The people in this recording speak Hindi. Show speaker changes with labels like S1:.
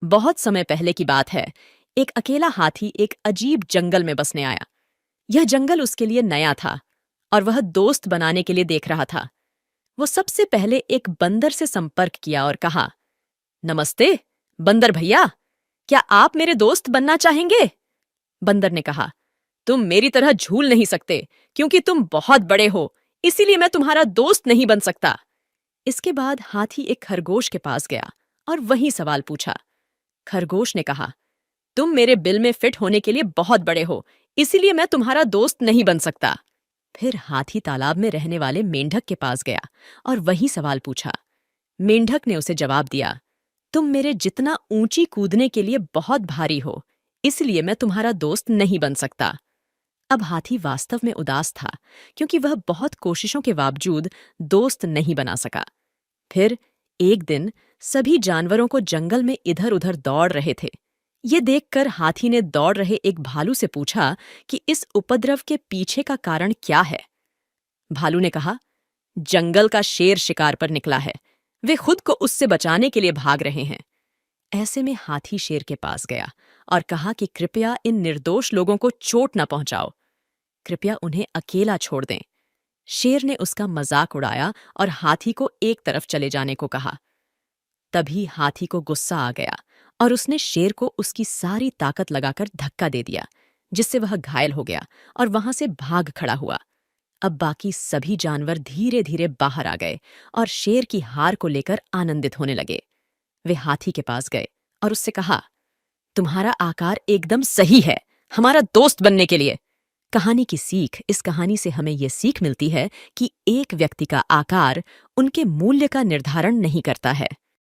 S1: बहुत समय पहले की बात है। एक अकेला हाथी एक अजीब जंगल में बसने आया। यह जंगल उसके लिए नया था और वह दोस्त बनाने के लिए देख रहा था। वो सबसे पहले एक बंदर से संपर्क किया और कहा, नमस्ते बंदर भैया, क्या आप मेरे दोस्त बनना चाहेंगे? बंदर ने कहा, तुम मेरी तरह झूल नहीं सकते क्योंकि तुम बहुत बड़े हो, इसीलिए मैं तुम्हारा दोस्त नहीं बन सकता। इसके बाद हाथी एक खरगोश के पास गया और वही सवाल पूछा। खरगोश ने कहा, तुम मेरे बिल में फिट होने के लिए बहुत बड़े हो, इसीलिए मैं तुम्हारा दोस्त नहीं बन सकता। फिर हाथी तालाब में रहने वाले मेंढक के पास गया और वही सवाल पूछा। मेंढक ने उसे जवाब दिया, तुम मेरे जितना ऊंची कूदने के लिए बहुत भारी हो, इसलिए मैं तुम्हारा दोस्त नहीं बन सकता। अब हाथी वास्तव में उदास था क्योंकि वह बहुत कोशिशों के बावजूद दोस्त नहीं बना सका। फिर एक दिन सभी जानवरों को जंगल में इधर उधर दौड़ रहे थे। ये देखकर हाथी ने दौड़ रहे एक भालू से पूछा कि इस उपद्रव के पीछे का कारण क्या है। भालू ने कहा, जंगल का शेर शिकार पर निकला है, वे खुद को उससे बचाने के लिए भाग रहे हैं। ऐसे में हाथी शेर के पास गया और कहा कि कृपया इन निर्दोष लोगों को चोट न पहुंचाओ, कृपया उन्हें अकेला छोड़ दें। शेर ने उसका मजाक उड़ाया और हाथी को एक तरफ चले जाने को कहा। तभी हाथी को गुस्सा आ गया और उसने शेर को उसकी सारी ताकत लगाकर धक्का दे दिया, जिससे वह घायल हो गया और वहां से भाग खड़ा हुआ। अब बाकी सभी जानवर धीरे धीरे बाहर आ गए और शेर की हार को लेकर आनंदित होने लगे। वे हाथी के पास गए और उससे कहा, तुम्हारा आकार एकदम सही है हमारा दोस्त बनने के लिए। कहानी की सीख, इस कहानी से हमें यह सीख मिलती है कि एक व्यक्ति का आकार उनके मूल्य का निर्धारण नहीं करता है।